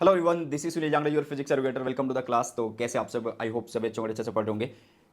Hello everyone, this is Sunil Jangra, your physics educator. Welcome to the class. तो कैसे आप सब? आई होप सब अच्छे से पढ़ रहे होंगे।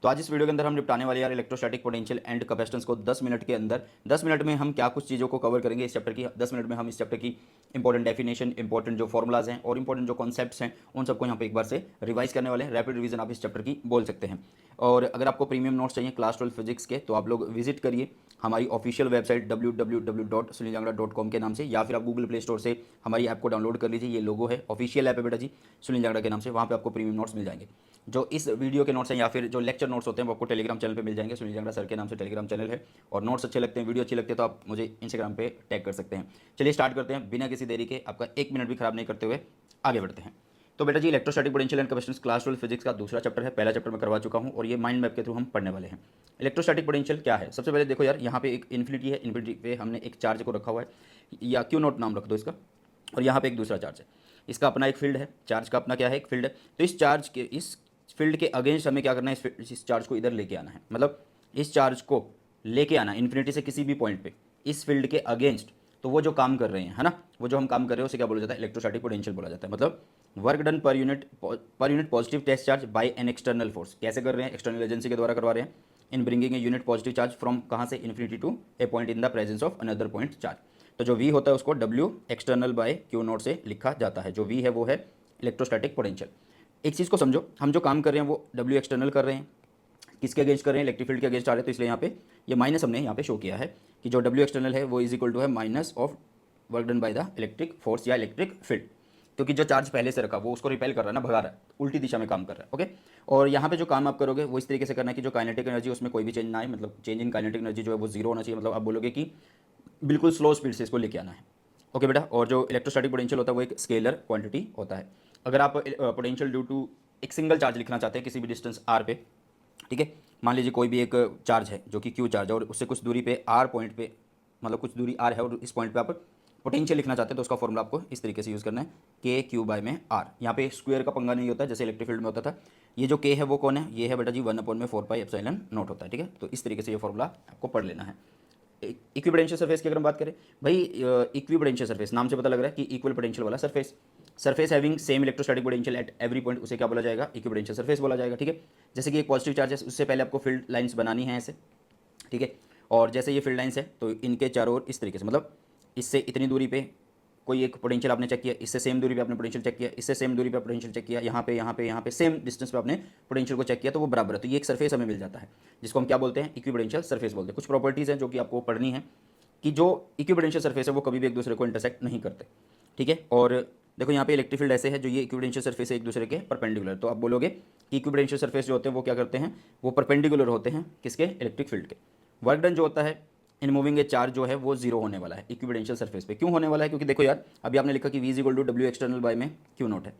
तो आज इस वीडियो के अंदर हम निपटाने वाले यार इलेक्ट्रोस्टैटिक पोटेंशियल एंड कैपेसिटेंस को 10 मिनट के अंदर। 10 मिनट में हम क्या कुछ चीज़ों को कवर करेंगे इस चैप्टर की। 10 मिनट में हम इस चैप्टर की इंपॉर्टेंट डेफिनेशन, इंपॉर्टेंट जो फॉर्मुलाज हैं और इंपॉर्टेंट जो कॉन्सेप्ट्स हैं उन सबको यहाँ पे एक बार से रिवाइज करने वाले हैं। रैपिड रिवीजन आप इस चैप्टर की बोल सकते हैं। और अगर आपको प्रीमियम नोट्स चाहिए क्लास 12 फिजिक्स के, तो आप लोग विजिट करिए हमारी ऑफिशियल वेबसाइट www.suniljangra.com के नाम से, या फिर आप गूगल प्ले स्टोर से हमारी ऐप को डाउनलोड कर लीजिए। ये लोगो है, ऑफिशियल ऐप है बेटा जी, सुनील जांगड़ा के नाम से। वहाँ पे आपको प्रीमियम नोट्स मिल जाएंगे। जो इस वीडियो के नोट्स हैं या फिर जो लेक्चर नोट्स होते हैं वो आपको टेलीग्राम चैनल पे मिल जाएंगे। सुनील जांगड़ा सर के नाम से टेलीग्राम चैनल है। और नोट्स अच्छे लगते हैं, वीडियो अच्छी लगती है, तो आप मुझे इंस्टाग्राम पे टैग कर सकते हैं। चलिए स्टार्ट करते हैं बिना किसी देरी के, आपका 1 मिनट भी खराब नहीं करते हुए आगे बढ़ते हैं। तो बेटा जी, electrostatic potential and capacitance class 12 physics का दूसरा चैप्टर है। पहला चैप्टर मैं करवा चुका हूँ और ये माइंड मैप के थ्रू हम पढ़ने वाले हैं। इलेक्ट्रोस्टैटिक पोटेंशियल क्या है? सबसे पहले देखो यार, यहाँ पे एक इन्फिनिटी है, इन्फिनिटी पे हमने एक चार्ज को रखा हुआ है, या क्यू नॉट नाम रख दो इसका। और यहाँ पे एक दूसरा चार्ज है, इसका अपना एक फील्ड है, चार्ज का अपना क्या है, एक फील्ड है। तो इस चार्ज के, इस फील्ड के अगेंस्ट हमें क्या करना है, इस चार्ज को इधर लेके आना है। मतलब इस चार्ज को लेके आना इन्फिनिटी से किसी भी पॉइंट पे इस फील्ड के अगेंस्ट। तो वो जो काम कर रहे हैं, है ना, वो जो हम काम कर रहे हैं उसे क्या बोला जाता है? इलेक्ट्रोस्टैटिक पोटेंशियल बोला जाता है। मतलब work done per unit positive test charge by an external force. कैसे कर रहे हैं? एक्सटर्नल एजेंसी के द्वारा करवा रहे हैं। In bringing a unit positive charge from कहाँ से? Infinity to a point in the presence of another point charge. तो जो V होता है उसको W external by q not से लिखा जाता है। जो V है वो है इलेक्ट्रोस्टैटिक पोटेंशियल। एक चीज़ को समझो, हम जो काम कर रहे हैं वो W एक्सटर्नल कर रहे हैं, किसके अगेंस्ट कर रहे हैं? इलेक्ट्रिक फील्ड के अगेंस्ट आ रहे हैं। तो इसलिए यहाँ पे ये माइनस हमने यहाँ पे शो किया है कि जो W एक्सटर्नल है वो इज इक्वल टू है minus of work done by the electric force या इलेक्ट्रिक फील्ड। क्योंकि जो चार्ज पहले से रखा वो उसको रिपेल कर रहा है ना, भगा रहा है, उल्टी दिशा में काम कर रहा है। ओके। और यहाँ पे जो काम आप करोगे वो इस तरीके से करना है कि जो काइनेटिक एनर्जी उसमें कोई भी चेंज ना आए, मतलब चेंज इन काइनेटिक एनर्जी जो है वो जीरो होना चाहिए। मतलब आप बोलोगे कि बिल्कुल स्लो स्पीड से इसको लेके आना है। ओके बेटा। और जो इलेक्ट्रोस्टैटिक पोटेंशियल होता है वो एक स्केलर क्वांटिटी होता है। अगर आप पोटेंशियल ड्यू टू एक सिंगल चार्ज लिखना चाहते हैं किसी भी डिस्टेंस r पे, ठीक है, मान लीजिए कोई भी एक चार्ज है जो कि q चार्ज है और उससे कुछ दूरी पे r पॉइंट पे, मतलब कुछ दूरी r है और इस पॉइंट पे आप पोटेंशियल लिखना चाहते हैं, तो उसका फॉर्मूला आपको इस तरीके से यूज़ करना है, k q बाय में r। यहाँ पे स्क्वायर का पंगा नहीं होता जैसे इलेक्ट्रिक फील्ड में होता था। ये जो k है वो कौन है? ये है बेटा जी 1/4πε0 होता है। ठीक है, तो इस तरीके से ये फॉर्मूला आपको पढ़ लेना है। इक्विपोटेंशियल सरफेस की अगर हम बात करें भाई, इक्विपोटेंशियल सरफेस नाम से पता लग रहा है कि इक्वल पोटेंशियल वाला surface. Surface having same electrostatic potential at every point, उसे क्या बोला जाएगा? इक्विपोटेंशियल सरफेस बोला जाएगा। ठीक है, जैसे कि एक पॉजिटिव चार्ज है, उससे पहले आपको फील्ड लाइंस बनानी है ऐसे, ठीक है। और जैसे ये फील्ड लाइंस है तो इनके चारों ओर इस तरीके से, मतलब इससे इतनी दूरी पे कोई एक पोटेंशियल आपने चेक किया, इससे सेम दूरी पे आपने पोटेंशियल चेक किया, इससे सेम दूरी पे पोटेंशियल चेक किया, यहाँ पे सेम डिस्टेंस पे आपने पोटेंशियल को चेक किया, तो वो बराबर है। तो ये एक सरफेस हमें मिल जाता है जिसको हम क्या बोलते हैं? इक्विपोटेंशियल सरफेस बोलते हैं। कुछ प्रॉपर्टीज़ हैं जो कि आपको पढ़नी है कि जो इक्विपोटेंशियल सरफेस है वो कभी भी एक दूसरे को इंटरसेक्ट नहीं करते। ठीक है। और देखो यहाँ पे इलेक्ट्रिक फील्ड ऐसे है, जो ये इक्विपोटेंशियल सरफेस है एक दूसरे के परपेंडिकुलर। तो आप बोलोगे कि इक्विपोटेंशियल सरफेस जो होते हैं वो क्या करते हैं? वो परपेंडिकुलर होते हैं किसके? इलेक्ट्रिक फील्ड के। वर्क डन जो होता है इन मूविंग ए चार्ज जो है वो जीरो होने वाला है इक्विपोटेंशियल सरफेस पे। क्यों होने वाला है? क्योंकि देखो यार, अभी आपने लिखा कि V is equal to W external by में क्यू नॉट है।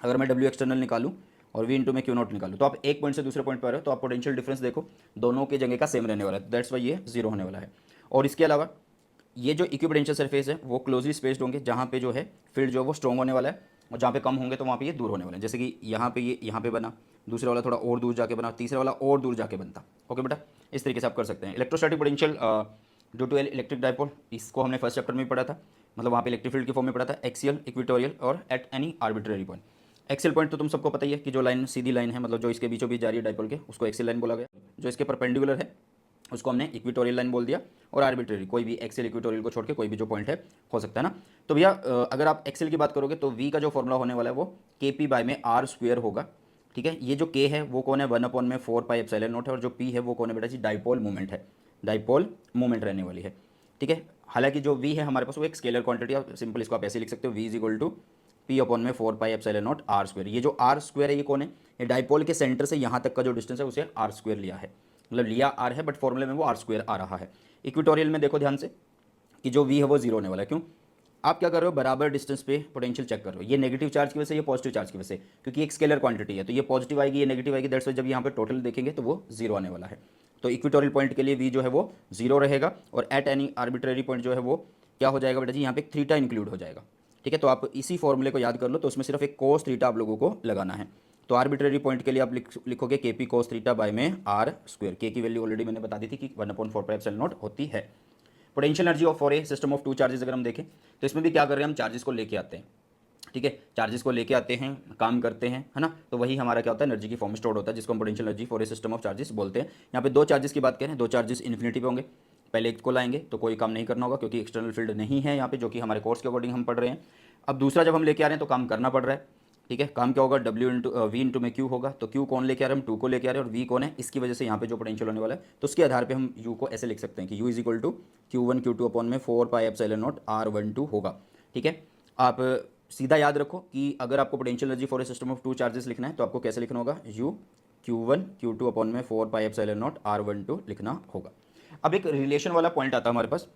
अगर मैं W एक्सटर्नल निकालूं और V इंटू में क्यू नॉट निकालूं, तो आप एक पॉइंट से दूसरे पॉइंट पर आ रहे हो, तो आप पोटेंशियल डिफरेंस देखो दोनों की जगह का सेम रहने वाला है। दैट्स वाई ये जीरो होने वाला है। और इसके अलावा ये जो इक्विपोटेंशियल सरफेस है वो क्लोजली स्पेस्ड होंगे, जहाँ पे जो है फील्ड जो है वो स्ट्रॉन्ग होने वाला है, और जहाँ पे कम होंगे तो वहाँ पे ये दूर होने वाले हैं। जैसे कि यहाँ पे ये यहाँ पे बना, दूसरा वाला थोड़ा और दूर जाके बना, तीसरा वाला और दूर जाके बनता। ओके बेटा, इस तरीके से आप कर सकते हैं। Electrostatic potential due to electric dipole, इसको हमने फर्स्ट चैप्टर में पढ़ा था, मतलब वहाँ पे इलेक्ट्रिक फील्ड के फॉर्म में पढ़ा था, एक्सियल, इक्वेटोरियल और at any arbitrary point. Axial point तो तुम सबको पता ही है कि जो लाइन सीधी लाइन है, मतलब जो इसके बीचों बीच जा रही है डाइपोल के, उसको एक्सियल लाइन बोला गया। जो इसके परपेंडिकुलर है उसको हमने इक्वेटोरियल लाइन बोल दिया, और आर्बिट्रेरी कोई भी एक्सेल इक्वेटोरियल को छोड़ के कोई भी जो पॉइंट है हो सकता है ना। तो भैया अगर आप एक्सेल की बात करोगे तो V का जो फॉर्मूला होने वाला है वो KP बाय में R स्क्वायर होगा। ठीक है, ये जो K है वो कौन है? 1/4πε0 है, और जो P है वो कौन है बेटा जी? डाइपोल मूवमेंट है, डाइपोल मूवमेंट रहने वाली है। ठीक है, हालांकि जो V है हमारे पास वो एक स्केलर क्वांटिटी है, सिंपल इसको आप ऐसे लिख सकते हो, V is equal to P/4πε0 R square. ये जो R स्क्वायर है ये कौन है? ये डाइपोल के सेंटर से यहाँ तक का जो डिस्टेंस है उसे R स्क्वायर लिया है, मतलब लिया R है बट फॉर्मूले में वो R स्क्वायर आ रहा है। इक्वेटोरियल में देखो ध्यान से कि जो V है वो जीरो होने वाला है। क्यों? आप क्या कर रहे हो? बराबर डिस्टेंस पे पोटेंशियल चेक कर रहे हो। ये नेगेटिव चार्ज की वजह से, ये पॉजिटिव चार्ज की वजह से, क्योंकि एक स्केलर क्वांटिटी है तो ये पॉजिटिव आएगी, ये नेगेटिव आएगी। दैट्स वाई जब यहाँ पे टोटल देखेंगे तो वो जीरो आने वाला है। तो इक्वेटोरियल पॉइंट के लिए V जो है वो जीरो रहेगा, और एट एनी आर्बिट्रेरी पॉइंट जो है वो क्या हो जाएगा बेटा जी? यहाँ पे एक थीटा इंक्लूड हो जाएगा। ठीक है, तो आप इसी फॉर्मूले को याद कर लो, तो उसमें सिर्फ एक कोस थीटा आप लोगों को लगाना है। तो आर्बिट्रेरी पॉइंट के लिए आप लिखोगे KP कोस थीटा बाय में R स्क्वायर। K की वैल्यू ऑलरेडी मैंने बता दी थी कि 1/4πε0 होती है। Potential energy of for a system of two charges अगर हम देखें तो इसमें भी क्या कर रहे हैं? हम चार्जेस को लेके आते हैं। ठीक है, चार्जेस को लेके आते हैं, काम करते हैं, है ना, तो वही हमारा क्या होता है, एनर्जी की फॉर्म स्टोर्ड होता है, जिसको हम potential energy for a system of charges बोलते हैं। यहाँ पे दो चार्जेस की बात करें, दो चार्जेस इन्फिनिटी पे होंगे, पहले एक को लाएंगे तो कोई काम नहीं करना होगा क्योंकि एक्सटर्नल फील्ड नहीं है यहाँ पे, जो कि हमारे कोर्स के अकॉर्डिंग हम पढ़ रहे हैं। अब दूसरा जब हम लेके आ रहे हैं तो काम करना पड़ रहा है, ठीक है, काम क्या होगा, डब्ल्यू इंटू वी इंटू में क्यू होगा, तो क्यू कौन लेके आ रहे हैं, हम टू को लेके आ रहे हैं और वी कौन है, इसकी वजह से यहाँ पे जो पोटेंशियल होने वाला है, तो उसके आधार पे हम यू को ऐसे लिख सकते हैं कि U is equal to Q1 Q2 upon में 4 पाई एप्सिलॉन नॉट R12 होगा। ठीक है, आप सीधा याद रखो कि अगर आपको potential energy for a system of two charges लिखना है तो आपको कैसे लिखना होगा, यू Q1 Q2 अपॉन में 4 पाई एप्सिलॉन नॉट R12 लिखना होगा। अब एक रिलेशन वाला पॉइंट आता है हमारे पास,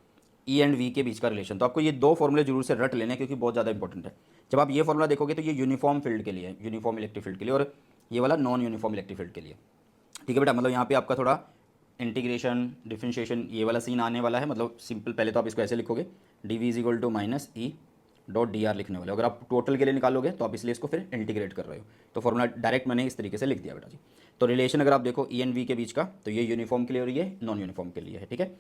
ई एंड वी के बीच का रिलेशन, तो आपको ये दो फॉर्मूले जरूर से रट लेने हैं क्योंकि बहुत ज़्यादा इंपॉर्टेंट है। जब आप ये फॉर्मूला देखोगे तो ये यूनिफॉर्म फील्ड के लिए है, यूनिफॉर्म इलेक्ट्रिक फील्ड के लिए, और ये वाला नॉन यूनिफॉर्म इलेक्ट्रिक फील्ड के लिए। ठीक है बेटा, मतलब यहाँ पे आपका थोड़ा इंटीग्रेशन डिफरेंशिएशन ये वाला सीन आने वाला है। मतलब सिंपल, पहले तो आप इसको ऐसे लिखोगे, D V is equal to minus E dot D R लिखने वाले। अगर आप टोटल के लिए निकालोगे तो आप इसलिए इसको फिर इंटीग्रेट कर रहे हो, तो फॉर्मूला डायरेक्ट मैंने इस तरीके से लिख दिया बेटा जी। तो रिलेशन अगर आप देखो ई एंड वी के बीच का, तो ये यूनिफॉर्म के लिए और ये नॉन यूनिफॉर्म के लिए है। ठीक है,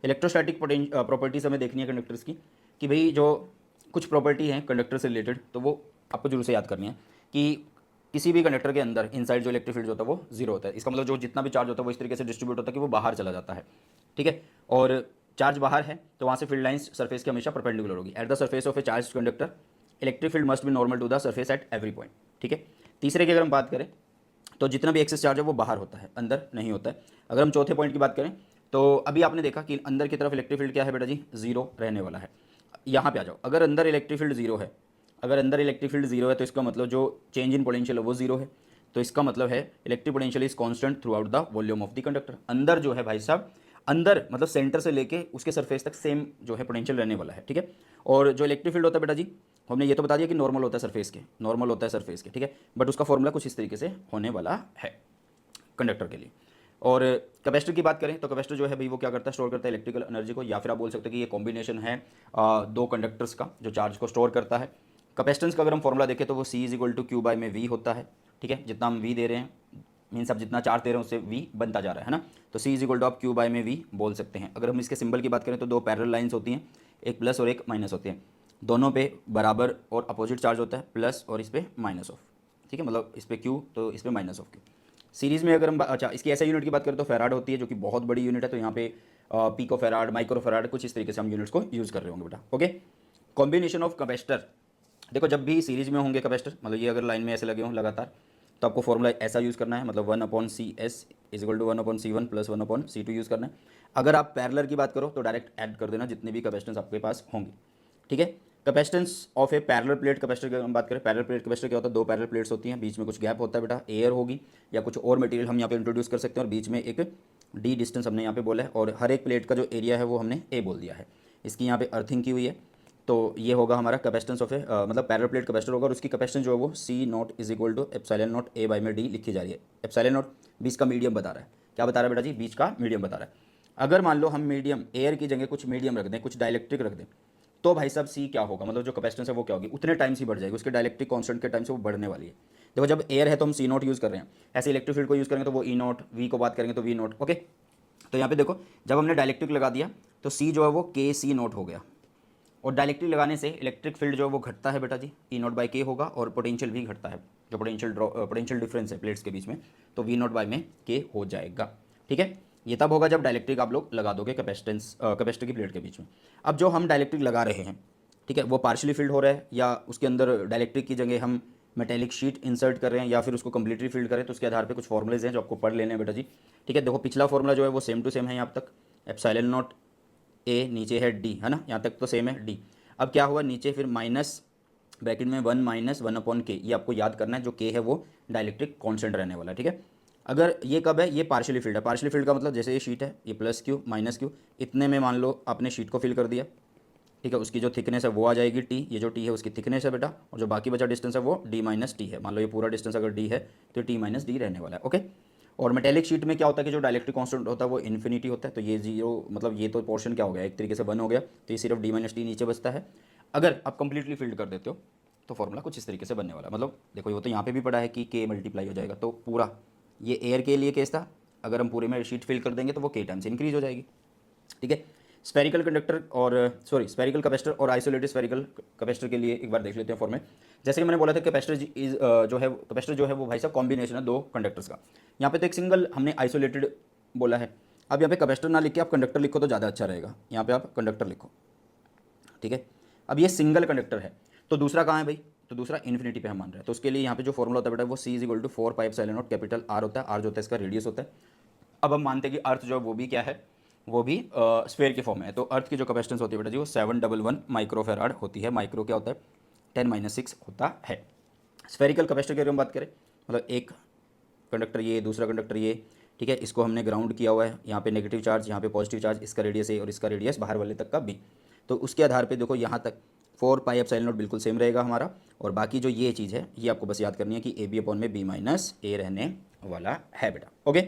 इलेक्ट्रोस्टैटिक प्रॉपर्टीज हमें देखनी है कंडक्टर्स की, कि भाई जो कुछ प्रॉपर्टी है कंडक्टर से रिलेटेड, तो वो आपको जरूर से याद करनी है कि किसी भी कंडक्टर के अंदर इनसाइड जो इलेक्ट्रिक फील्ड होता है वो जीरो होता है। इसका मतलब जो जितना भी चार्ज होता है वो इस तरीके से डिस्ट्रीब्यूट होता है कि वो बाहर चला जाता है। ठीक है, और चार्ज बाहर है तो वहाँ से फील्ड लाइंस सरफेस की हमेशा परपेंडिकुलर होगी। At the surface of a charge conductor electric field must be normal to the surface at every point. ठीक है, तीसरे की अगर हम बात करें तो जितना भी एक्सेस चार्ज है वो बाहर होता है, अंदर नहीं होता है। अगर हम चौथे पॉइंट की बात करें तो अभी आपने देखा कि अंदर की तरफ इलेक्ट्रिक फील्ड क्या है बेटा जी, जीरो रहने वाला है। यहाँ पे आ जाओ, अगर अंदर इलेक्ट्रिक फील्ड जीरो है, अगर अंदर इलेक्ट्रिक फील्ड जीरो है तो इसका मतलब जो चेंज इन पोटेंशियल है वो जीरो है, तो इसका मतलब है electric potential is constant through out the volume of the conductor. अंदर जो है भाई साहब, अंदर मतलब सेंटर से लेके उसके सरफेस तक सेम जो है पोटेंशियल रहने वाला है। ठीक है, और जो इलेक्ट्रिक फील्ड होता है बेटा जी, हमने ये तो बता दिया कि नॉर्मल होता है सरफेस के, नॉर्मल होता है सरफेस के। ठीक है, बट उसका फॉर्मूला कुछ इस तरीके से होने वाला है कंडक्टर के लिए। और कैपेसिटर की बात करें तो कैपेसिटर जो है भाई वो क्या करता है, स्टोर करता है इलेक्ट्रिकल एनर्जी को, या फिर आप बोल सकते हैं कि ये कॉम्बिनेशन है दो कंडक्टर्स का जो चार्ज को स्टोर करता है। कैपेसिटेंस का अगर हम फॉर्मूला देखें तो वो C is equal to q by में V होता है। ठीक है, जितना हम V दे रहे हैं, मीन्स आप जितना चार्ज दे रहे हैं उससे V बनता जा रहा है ना, तो C इज इक्वल टू आप क्यू बाई में V बोल सकते हैं। अगर हम इसके सिंबल की बात करें तो दो पैरेलल लाइन्स होती हैं, एक प्लस और एक माइनस होती हैं, दोनों पे बराबर और अपोजिट चार्ज होता है, प्लस और इस पर माइनस ऑफ। ठीक है, मतलब इस पर Q तो इस पर माइनस ऑफ Q। सीरीज़ में अगर हम अच्छा इसकी ऐसा यूनिट की बात करें तो फेराड होती है, जो कि बहुत बड़ी यूनिट है, तो यहाँ पे पिको फेराड, माइक्रो फेराड, कुछ इस तरीके से हम यूनिट्स को यूज़ कर रहे होंगे बेटा। ओके, कॉम्बिनेशन ऑफ कैपेसिटर, देखो जब भी सीरीज में होंगे कैपेसिटर, मतलब ये अगर लाइन में ऐसे लगे हों लगातार, तो आपको फॉर्मूला ऐसा यूज़ करना है, मतलब 1/CS is equal to 1/C1 plus 1/C2 use करना है। अगर आप पैरेलल की बात करो तो डायरेक्ट ऐड कर देना जितने भी कैपेसिटेंस आपके पास होंगे। ठीक है, capacitance of A parallel plate capacitor की हम बात करें, पैरेलल प्लेट कैपेसिटर क्या होता है, दो पैरेलल प्लेट्स होती हैं, बीच में कुछ गैप होता है बेटा, एयर होगी या कुछ और मटेरियल हम यहाँ पे इंट्रोड्यूस कर सकते हैं, और बीच में एक D डिस्टेंस हमने यहाँ पे बोला है, और हर एक प्लेट का जो एरिया है वो हमने A बोल दिया है। इसकी यहाँ पे अर्थिंग की हुई है, तो ये होगा हमारा कैपेसिटेंस ऑफ ए मतलब पैरेलल प्लेट कैपेसिटर होगा, और उसकी कैपेसिटेंस जो है वो C not is equal to epsilon not A by में D लिखी जा रही है। एप्सिलॉन नॉट बीच का मीडियम बता रहा है, क्या बता रहा है बेटा जी, बीच का मीडियम बता रहा है। अगर मान लो हम मीडियम एयर की जगह कुछ मीडियम रख दें, कुछ डाइलेक्ट्रिक रख दें, तो भाई साहब C क्या होगा, मतलब जो कैपेसिटेंस है वो क्या होगी, उतने टाइम से बढ़ जाएगी, उसके डाइलेक्ट्रिक कांस्टेंट के टाइम से वो बढ़ने वाली है। देखो जब एयर है तो हम C नॉट यूज़ कर रहे हैं, ऐसे इलेक्ट्रिक फील्ड को यूज़ करेंगे तो वो E नॉट, V को बात करेंगे तो V नॉट। ओके, तो यहाँ पे देखो जब हमने डाइलेक्ट्रिक लगा दिया तो C जो है वो KC नॉट हो गया, और डाइलेक्ट्रिक लगाने से इलेक्ट्रिक फील्ड जो है वो घटता है बेटा जी, E नॉट बाई के होगा, और पोटेंशियल भी घटता है, जो पोटेंशियल डिफरेंस है प्लेट्स के बीच में, तो V नॉट बाई में के हो जाएगा। ठीक है, ये तब होगा जब डाइलेक्ट्रिक आप लोग लगा दोगे कैपेसिटर की प्लेट के बीच में। अब जो हम डाइलेक्ट्रिक लगा रहे हैं, ठीक है, वो पार्शियली फिल्ड हो रहा है, या उसके अंदर डाइलेक्ट्रिक की जगह हम मेटेलिक शीट इंसर्ट कर रहे हैं, या फिर उसको कम्प्लीटली फिल्ड करें, तो उसके आधार पे कुछ फॉर्मुलेज हैं जो आपको पढ़ लेने हैं बेटा जी। ठीक है, देखो पिछला फॉर्मूला जो है वो सेम टू सेम है यहाँ तक, एप्सिलॉन नॉट A नीचे है D, है ना, यहाँ तक तो सेम है D। अब क्या हुआ, नीचे फिर माइनस ब्रैकेट में 1 माइनस 1/K, ये आपको याद करना है, जो K है वो डाइलेक्ट्रिक कांस्टेंट रहने वाला है। ठीक है, अगर ये कब है, ये पार्शियली फिल्ड है, पार्शियली फिल्ड का मतलब जैसे ये शीट है, ये प्लस Q माइनस Q, इतने में मान लो आपने शीट को फिल कर दिया। ठीक है, उसकी जो थिकनेस है वो आ जाएगी T, ये जो T है उसकी थिकनेस है बेटा, और जो बाकी बचा डिस्टेंस है वो D माइनस T है। मान लो ये पूरा डिस्टेंस अगर D है तो T माइनस D रहने वाला है। ओके, और मेटेलिक शीट में क्या होता है कि जो डाइलेक्ट्रिक कांस्टेंट होता है वो इन्फिनिटी होता है, तो ये जीरो, मतलब ये तो पोर्शन क्या हो गया, एक तरीके से 1 हो गया, तो ये सिर्फ D माइनस T नीचे बचता है। अगर आप कंप्लीटली फिल्ड कर देते हो तो फॉर्मूला कुछ इस तरीके से बनने वाला है, मतलब देखो वो तो यहाँ पे भी पड़ा है कि K मल्टीप्लाई हो जाएगा, तो पूरा ये एयर के लिए केस था, अगर हम पूरे में शीट फिल कर देंगे तो वो K टाइम्स इंक्रीज हो जाएगी। ठीक है, स्फेरिकल कंडक्टर और स्फेरिकल कैपेसिटर और आइसोलेटेड स्फेरिकल कैपेसिटर के लिए एक बार देख लेते हैं फॉर्मेट। जैसे कि मैंने बोला था कैपेसिटर जो है वो भाई साहब कॉम्बिनेशन है दो कंडक्टर्स का। यहाँ पे तो एक सिंगल हमने आइसोलेटेड बोला है। अब यहाँ पे कैपेसिटर ना लिख के आप कंडक्टर लिखो तो ज़्यादा अच्छा रहेगा। यहाँ पे आप कंडक्टर लिखो, ठीक है। अब ये सिंगल कंडक्टर है, तो दूसरा कहाँ है भाई, तो दूसरा इन्फिनिटी पे हम मान रहे हैं। तो उसके लिए यहाँ पे जो फॉर्मूला होता है बेटा वो C = 4πε0 कैपिटल R होता है। R जो होता है इसका रेडियस होता है। अब हम मानते हैं कि अर्थ जो है वो भी क्या है, वो भी स्फेयर के फॉर्म में है। तो अर्थ की जो कैपेसिटेंस होती है बेटा जी वो 711 माइक्रोफेराड होती है। माइक्रो क्या होता है, 10⁻6 होता है। स्फेरिकल कैपेसिटर की अगर हम बात करें, मतलब एक कंडक्टर ये, दूसरा कंडक्टर ये, ठीक है, इसको हमने ग्राउंड किया हुआ है, यहाँ पे नेगेटिव चार्ज, यहाँ पे पॉजिटिव चार्ज, इसका रेडियस A और इसका रेडियस बाहर वाले तक का B। तो उसके आधार पे देखो यहाँ तक 4πε0 बिल्कुल सेम रहेगा हमारा। और बाकी जो ये चीज़ है ये आपको बस याद करनी है कि AB/B - A रहने वाला है बेटा। ओके,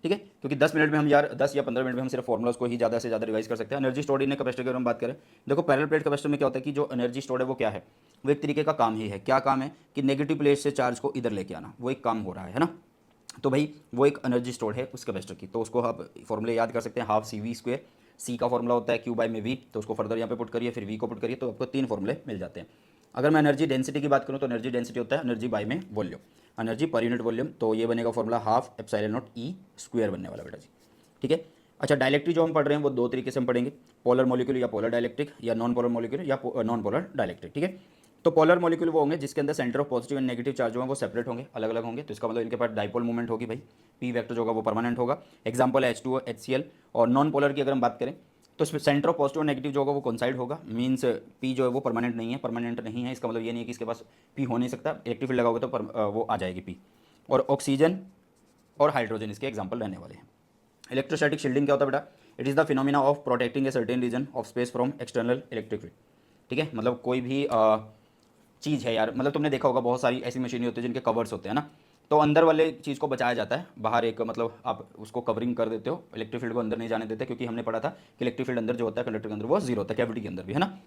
ठीक है, क्योंकि 10 मिनट में हम यार 10 या 15 मिनट में हम सिर्फ फॉर्मुलाज को ही ज़्यादा से ज़्यादा रिवाइज कर सकते हैं। एनर्जी स्टोर्ड इन कैपेसिटर की अगर हम बात करें, देखो पैरेलल प्लेट कैपेसिटर में क्या होता है कि जो एनर्जी स्टोर्ड है वो क्या है, वो एक तरीके का काम ही है। क्या काम है कि नेगेटिव प्लेट से चार्ज को इधर लेके आना, वो एक काम हो रहा है ना। तो भाई वो एक एनर्जी स्टोर्ड है उस कैपेसिटर की। तो उसको आप फॉर्मूले याद कर सकते हैं, हाफ CV²। C का फॉर्मूला होता है Q/V, तो उसको फर्दर यहाँ पे पुट करिए, फिर V को पुट करिए, तो आपको 3 फॉर्मूले मिल जाते हैं। अगर मैं एनर्जी डेंसिटी की बात करूँ तो एनर्जी डेंसिटी होता है एनर्जी बाय में volume, energy per unit volume. तो ये बनेगा फॉर्मूला ½ε0E² बनने वाला बेटा जी, ठीक है। अच्छा, डायलेक्ट्रिक जो हम पढ़ रहे हैं वो दो तरीके से हम पढ़ेंगे, पोलर मॉलिक्यूल या पोलर डायलेक्ट्रिक, या नॉन पोलर मॉलिक्यूल या नॉन पोलर डायलेक्ट्रिक, ठीक है। तो पोलर मॉलिक्यूल वो होंगे जिसके अंदर centre of positive and negative charge होंगे वो सेपरेट होंगे, अलग अलग होंगे। तो इसका मतलब इनके पास डाइपोल मूवमेंट होगी भाई, P वेक्टर जो होगा वो परमानेंट होगा। Example H2O HCl। और नॉन पोलर की अगर हम बात करें तो इसमें सेंटर ऑफ पॉजिटिव और नेगेटिव जो होगा वो कोइंसाइड होगा। मीन्स P जो है वो परमानेंट नहीं है, परमानेंट नहीं है इसका मतलब ये नहीं है कि इसके पास P हो नहीं सकता, इलेक्ट्रिक फील्ड लगाओगे तो वो आ जाएगी P। और ऑक्सीजन और हाइड्रोजन इसके एग्जाम्पल रहने वाले हैं। इलेक्ट्रोस्टैटिक शील्डिंग क्या होता है बेटा, it is the phenomena of protecting a certain region of space from external electric field, ठीक है। मतलब कोई भी चीज़ है यार, मतलब तुमने देखा होगा बहुत सारी ऐसी मशीनें होती है जिनके कवर्स होते हैं ना, तो अंदर वाले चीज़ को बचाया जाता है, बाहर एक मतलब आप उसको कवरिंग कर देते हो, इलेक्ट्रिक फील्ड को अंदर नहीं जाने देते, क्योंकि हमने पढ़ा था कि इलेक्ट्रिक फील्ड अंदर जो होता है कंडक्टर के अंदर वो जीरो होता है, कैविटी के अंदर भी, है ना।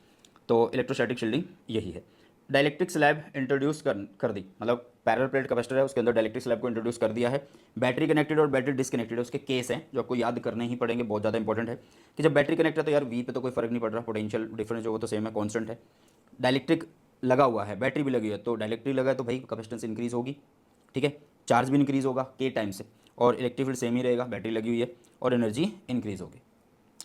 तो इलेक्ट्रोस्टैटिक शील्डिंग यही है। डाइलेक्ट्रिक स्लैब इंट्रोड्यूस कर दी, मतलब पैरेलल प्लेट कैपेसिटर है उसके अंदर डाइलेक्ट्रिक स्लैब को इंट्रोड्यूस कर दिया है। बैटरी कनेक्टेड और बैटरी डिसकनेक्टेड है, उसके केस हैं जो आपको याद करने ही पड़ेंगे, बहुत ज़्यादा इंपॉर्टेंट है। कि जब बैटरी कनेक्ट है तो यार V पे तो कोई फर्क नहीं पड़ रहा, पोटेंशियल डिफरेंस जो वो तो सेम है, कॉन्स्टेंट है। डाइलेक्ट्रिक लगा हुआ है, बैटरी भी लगी है, तो डाइलेक्ट्रिक लगा है तो भाई कैपेसिटेंस इंक्रीज होगी, ठीक है, चार्ज भी इंक्रीज होगा K टाइम से, और इलेक्ट्रिक फील्ड सेम ही रहेगा, बैटरी लगी हुई है, और एनर्जी इंक्रीज होगी।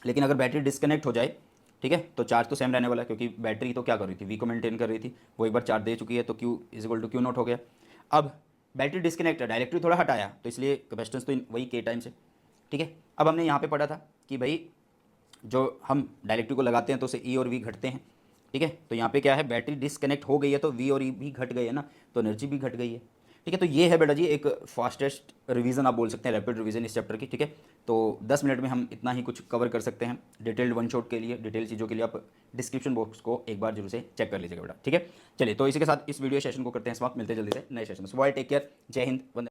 लेकिन अगर बैटरी डिस्कनेक्ट हो जाए, ठीक है, तो चार्ज तो सेम रहने वाला है, क्योंकि बैटरी तो क्या कर रही थी, V को मेंटेन कर रही थी, वो एक बार चार्ज दे चुकी है, तो Q = Q0 हो गया। अब बैटरी डिस्कनेक्ट है, डायरेक्टली थोड़ा हटाया, तो इसलिए कैपेसिटेंस तो वही K टाइम से, ठीक है। अब हमने यहाँ पे पढ़ा था कि भाई जो हम डायरेक्टरी को लगाते हैं तो उससे E और V घटते हैं, ठीक है। तो यहाँ पे क्या है, बैटरी डिस्कनेक्ट हो गई है तो V और E भी घट गए है ना, तो एनर्जी भी घट गई है, ठीक है। तो ये है बेटा जी एक फास्टेस्ट रिवीजन आप बोल सकते हैं, रैपिड रिवीजन इस चैप्टर की, ठीक है। तो 10 मिनट में हम इतना ही कुछ कवर कर सकते हैं। डिटेल्ड वन शॉट के लिए, डिटेल चीज़ों के लिए आप डिस्क्रिप्शन बॉक्स को एक बार जरूर से चेक कर लीजिएगा बेटा, ठीक है। चलिए, तो इसी के साथ इस वीडियो सेशन को करते हैं समाप्त, मिलते हैं जल्दी से नए सेशन में। बाय, टेक केयर, जय हिंद, वंदे।